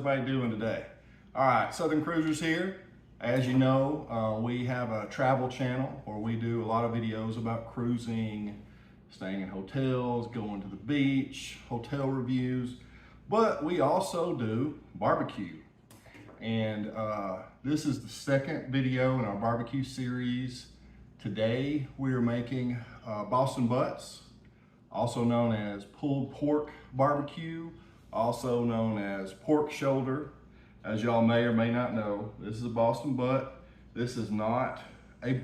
everybody doing today? All right, Southern Cruisers here. As you know, we have a travel channel where we do a lot of videos about cruising, staying in hotels, going to the beach, hotel reviews, but we also do barbecue. And this is the second video in our barbecue series. Today we are making Boston butts, also known as pulled pork barbecue, also known as pork shoulder. As y'all may or may not know, this is a Boston butt. This is not a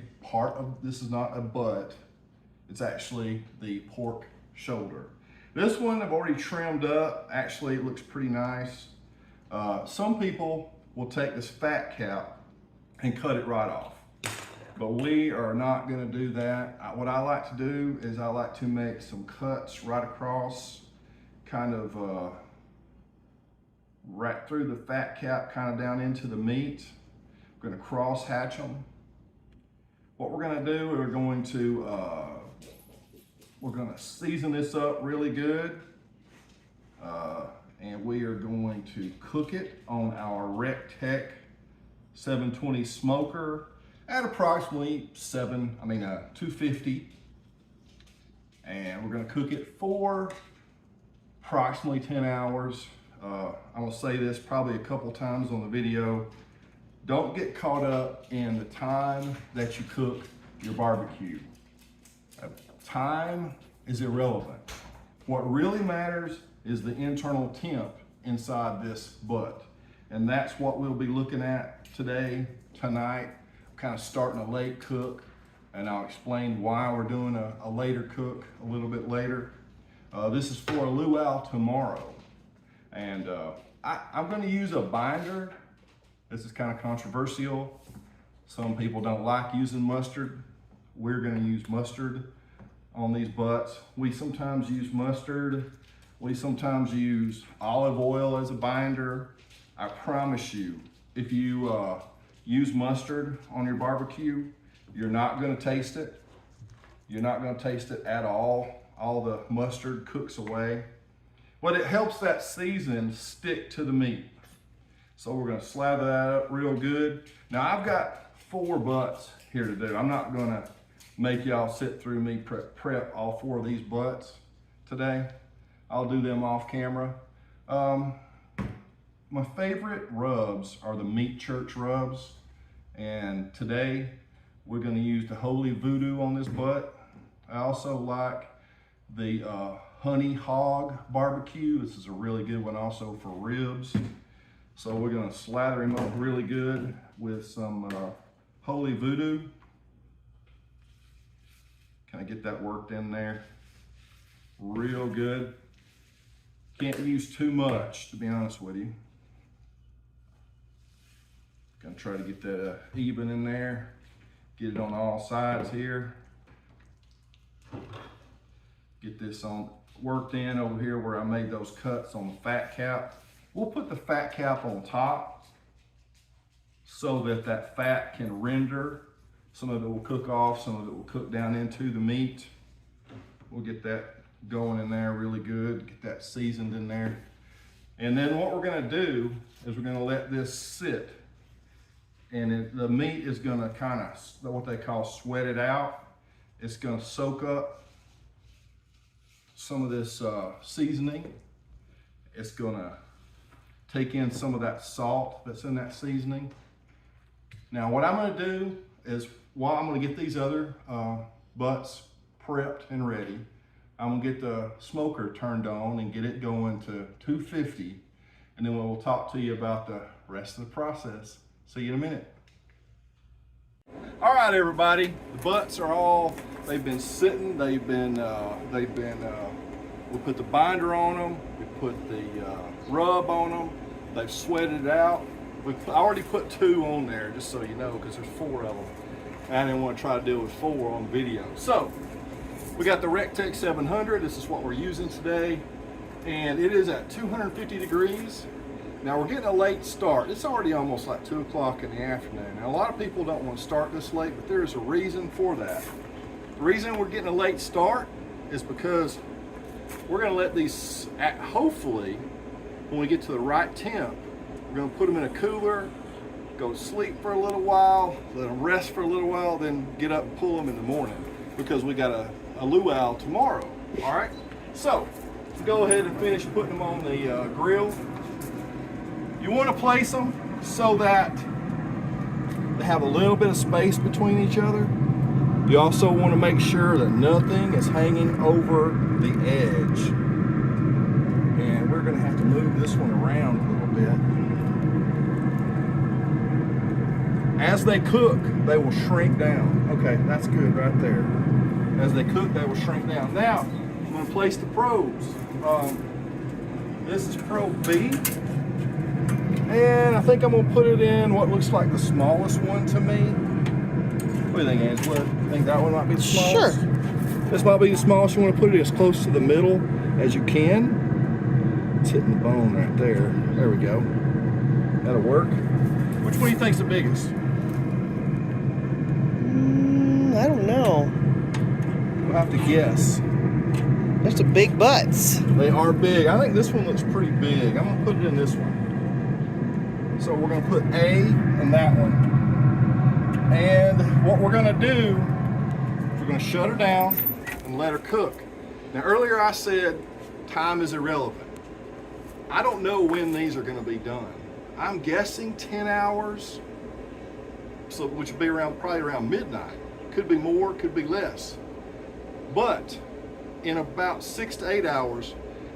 butt. It's actually the pork shoulder. This one I've already trimmed up. Actually, it looks pretty nice. Some people will take this fat cap and cut it right off, but we are not gonna do that. What I like to do is I like to make some cuts right across, kind of right through the fat cap, kind of down into the meat. We're gonna cross hatch them. What we're gonna do, we're gonna season this up really good. And we are going to cook it on our RecTech 720 smoker at approximately 250. And we're gonna cook it for approximately 10 hours. I'm gonna say this probably a couple times on the video. Don't get caught up in the time that you cook your barbecue. Time is irrelevant. What really matters is the internal temp inside this butt. And that's what we'll be looking at today, tonight. I'm kind of starting a late cook, and I'll explain why we're doing a later cook a little bit later. This is for a luau tomorrow. And I'm gonna use a binder. This is kind of controversial. Some people don't like using mustard. We're gonna use mustard on these butts. We sometimes use mustard. We sometimes use olive oil as a binder. I promise you, if you use mustard on your barbecue, you're not gonna taste it. You're not gonna taste it at all. All the mustard cooks away. But it helps that season stick to the meat. So we're gonna slather that up real good. Now I've got 4 butts here to do. I'm not gonna make y'all sit through me prep all 4 of these butts today. I'll do them off camera. My favorite rubs are the Meat Church rubs. And today we're gonna use the Holy Voodoo on this butt. I also like the Honey Hog barbecue. This is a really good one also for ribs. So we're gonna slather him up really good with some Holy Voodoo. Kind of get that worked in there real good. Can't use too much, to be honest with you. Gonna try to get that even in there. Get it on all sides here. Get this on worked in over here where I made those cuts on the fat cap. We'll put the fat cap on top so that that fat can render. Some of it will cook off, some of it will cook down into the meat. We'll get that going in there really good, get that seasoned in there. And then what we're gonna do is we're gonna let this sit, and the meat is gonna kind of, what they call sweat it out. It's gonna soak up some of this seasoning. It's gonna take in some of that salt that's in that seasoning. Now what I'm gonna do is, while I'm gonna get these other butts prepped and ready, I'm gonna get the smoker turned on and get it going to 250, and then we'll talk to you about the rest of the process. See you in a minute. All right, everybody, the butts are all, they've been sitting, we put the binder on them, we put the rub on them, they've sweated it out. I already put 2 on there, just so you know, because there's 4 of them. I didn't want to try to deal with 4 on video. So, we got the RecTech 700, this is what we're using today, and it is at 250 degrees. Now we're getting a late start. It's already almost like 2 o'clock in the afternoon. Now a lot of people don't want to start this late, but there's a reason for that. The reason we're getting a late start is because we're gonna let these, hopefully, when we get to the right temp, We're gonna put them in a cooler, go sleep for a little while, let them rest for a little while, then get up and pull them in the morning because we got a luau tomorrow. All right, so let's go ahead and finish putting them on the grill. You want to place them so that they have a little bit of space between each other. You also want to make sure that nothing is hanging over the edge. And we're going to have to move this one around a little bit. As they cook, they will shrink down. Okay, that's good right there. As they cook, they will shrink down. Now, I'm going to place the probes. This is probe B. And I think I'm going to put it in what looks like the smallest one to me. What do you think, Angela? Think that one might be the smallest? Sure. This might be the smallest. You want to put it as close to the middle as you can. It's hitting the bone right there. There we go. That'll work. Which one do you think's the biggest? I don't know. We'll have to guess. There's some big butts. They are big. I think this one looks pretty big. I'm going to put it in this one. So we're going to put A in that one. And what we're going to do, we're going to shut her down and let her cook. Now earlier I said time is irrelevant. I don't know when these are going to be done. I'm guessing 10 hours, so which would be probably around midnight. Could be more, could be less. But in about 6 to 8 hours,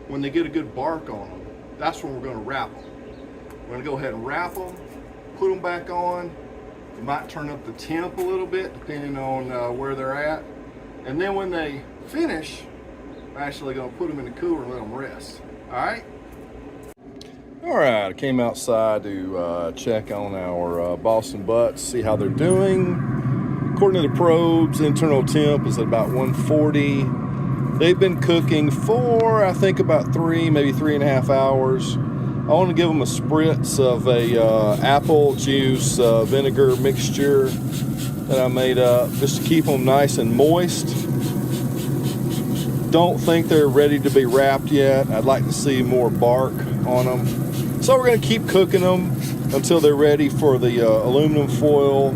when they get a good bark on them, that's when we're going to wrap them. We're going to go ahead and wrap them, put them back on. You might turn up the temp a little bit depending on where they're at. And then when they finish, I'm actually going to put them in the cooler and let them rest. All right? All right, I came outside to check on our Boston butts, see how they're doing. According to the probes, internal temp is at about 140. They've been cooking for, I think, about 3, maybe 3.5 hours. I want to give them a spritz of a apple juice vinegar mixture that I made up just to keep them nice and moist. Don't think they're ready to be wrapped yet. I'd like to see more bark on them. So we're going to keep cooking them until they're ready for the aluminum foil,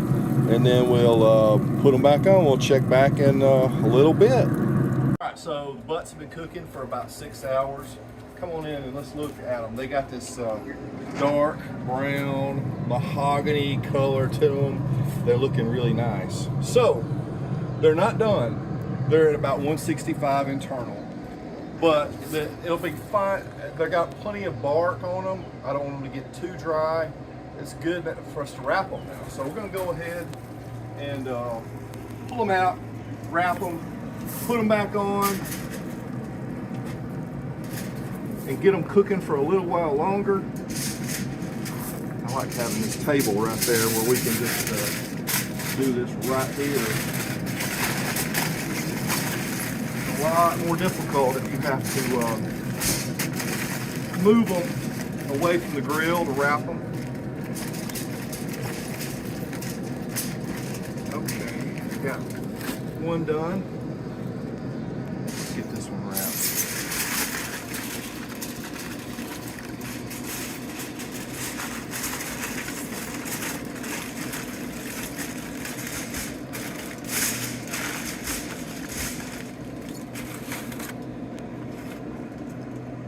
and then we'll put them back on. We'll check back in a little bit. All right, so the butts have been cooking for about 6 hours. Come on in and let's look at them. They got this dark brown mahogany color to them. They're looking really nice. So they're not done. They're at about 165 internal, but it'll be fine. They got plenty of bark on them. I don't want them to get too dry. It's good for us to wrap them now. So we're going to go ahead and pull them out, wrap them, put them back on, and get them cooking for a little while longer. I like having this table right there where we can just do this right here. It's a lot more difficult if you have to move them away from the grill to wrap them. Okay, got one done. Let's get this one wrapped.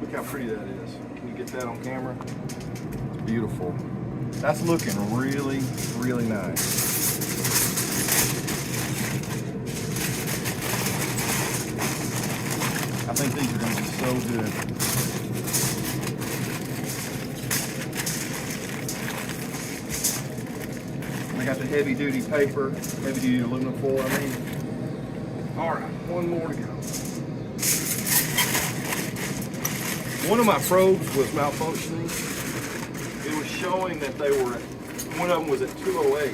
Look how pretty that is. Can you get that on camera? It's beautiful. That's looking really, really nice. I think these are going to be so good. I got the heavy duty paper, heavy duty aluminum foil, I mean. All right, one more to go. One of my probes was malfunctioning. It was showing that they were at, one of them was at 208.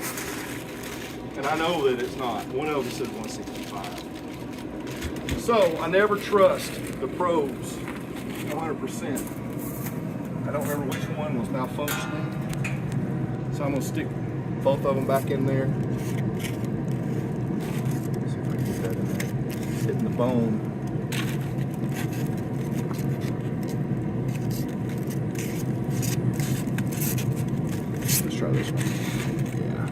And I know that it's not. One of them said 165. So I never trust the probes 100%. I don't remember which one was malfunctioning. So I'm gonna stick both of them back in there. See if I can get that in there. Hitting the bone. try this one. Yeah.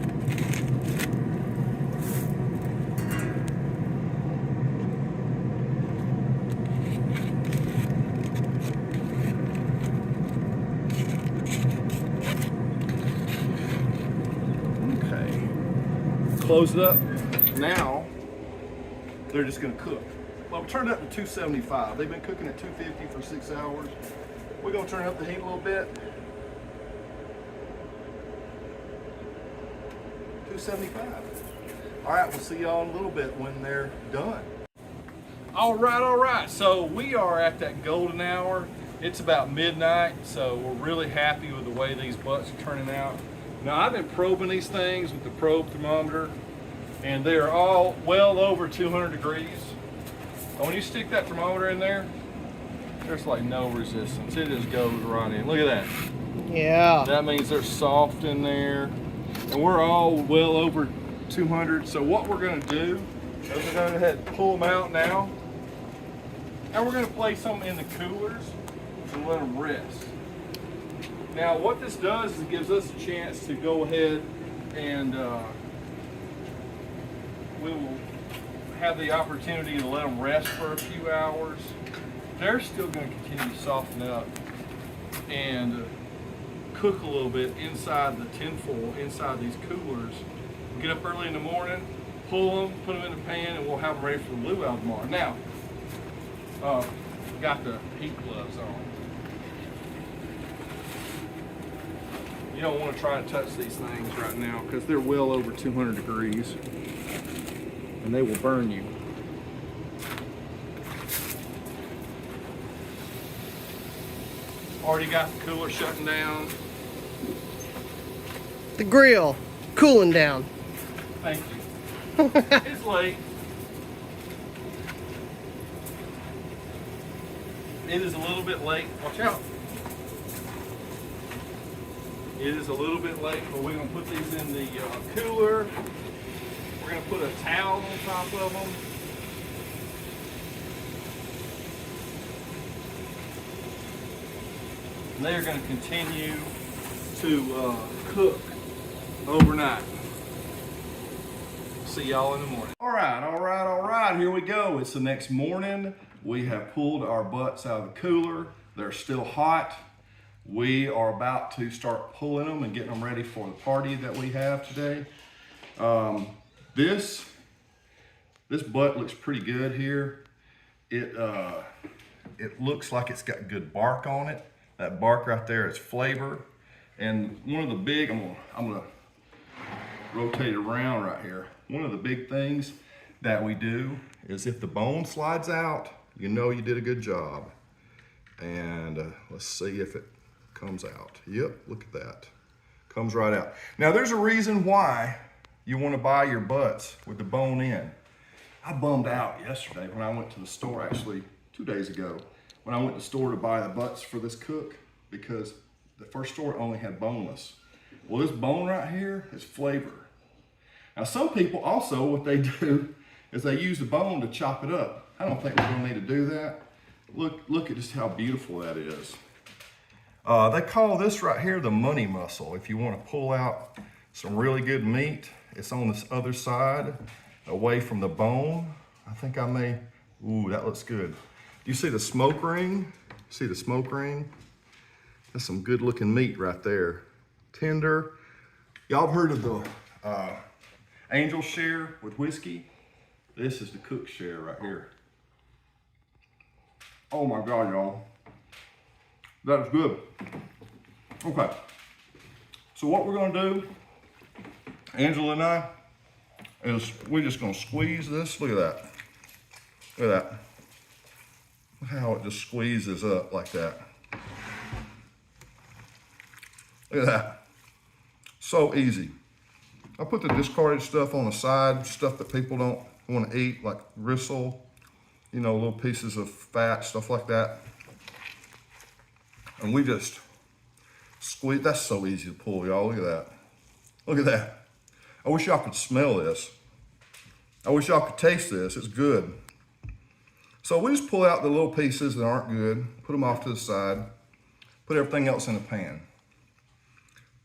Okay. Close it up. Now, they're just gonna cook. Well, we turned it up to 275. They've been cooking at 250 for 6 hours. We're gonna turn up the heat a little bit. 275. All right, we'll see y'all in a little bit when they're done. All right. So we are at that golden hour. It's about midnight, so we're really happy with the way these butts are turning out. Now, I've been probing these things with the probe thermometer, and they are all well over 200 degrees. And when you stick that thermometer in there, there's like no resistance. It just goes right in. Look at that. Yeah. That means they're soft in there. And we're all well over 200. So what we're gonna do is we're gonna go ahead and pull them out now. And we're gonna place them in the coolers and let them rest. Now what this does is it gives us a chance to go ahead and we will have the opportunity to let them rest for a few hours. They're still going to continue to soften up and cook a little bit inside the tinfoil, inside these coolers. We'll get up early in the morning, pull them, put them in the pan, and we'll have them ready for the luau tomorrow. Now, got the heat gloves on. You don't want to try to touch these things right now because they're well over 200 degrees and they will burn you. Already got the cooler shutting down. The grill cooling down. Thank you. It's late. It is a little bit late. Watch out. It is a little bit late, but we're going to put these in the cooler. We're going to put a towel on top of them. And they are going to continue to cook overnight. See y'all in the morning. All right. Here we go. It's the next morning. We have pulled our butts out of the cooler. They're still hot. We are about to start pulling them and getting them ready for the party that we have today. This butt looks pretty good here. It looks like it's got good bark on it. That bark right there is flavor. And one of the big, I'm gonna rotate it around right here. One of the big things that we do is if the bone slides out, you know you did a good job. And let's see if it comes out. Yep, look at that. Comes right out. Now there's a reason why you want to buy your butts with the bone in. I bummed out yesterday when I went to the store, actually 2 days ago, when I went to the store to buy the butts for this cook, because the first store only had boneless. Well, this bone right here is flavor. Now some people also, what they do is they use the bone to chop it up. I don't think we're gonna need to do that. Look at just how beautiful that is. They call this right here the money muscle. If you want to pull out some really good meat, it's on this other side, away from the bone. I think I may, ooh, that looks good. You see the smoke ring? See the smoke ring? That's some good looking meat right there. Tender. Y'all have heard of the angel share with whiskey? This is the cook share right here. Oh my God, y'all. That's good. Okay. So what we're gonna do, Angela and I, is we're just gonna squeeze this. Look at that. Look at that. Look how it just squeezes up like that. Look at that. So easy. I put the discarded stuff on the side, stuff that people don't want to eat, like gristle, you know, little pieces of fat, stuff like that. And we just squeeze. That's so easy to pull, y'all. Look at that. Look at that. I wish y'all could smell this. I wish y'all could taste this. It's good. So we just pull out the little pieces that aren't good, put them off to the side, put everything else in the pan.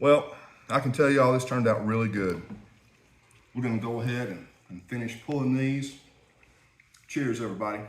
Well, I can tell y'all this turned out really good. We're gonna go ahead and finish pulling these. Cheers, everybody.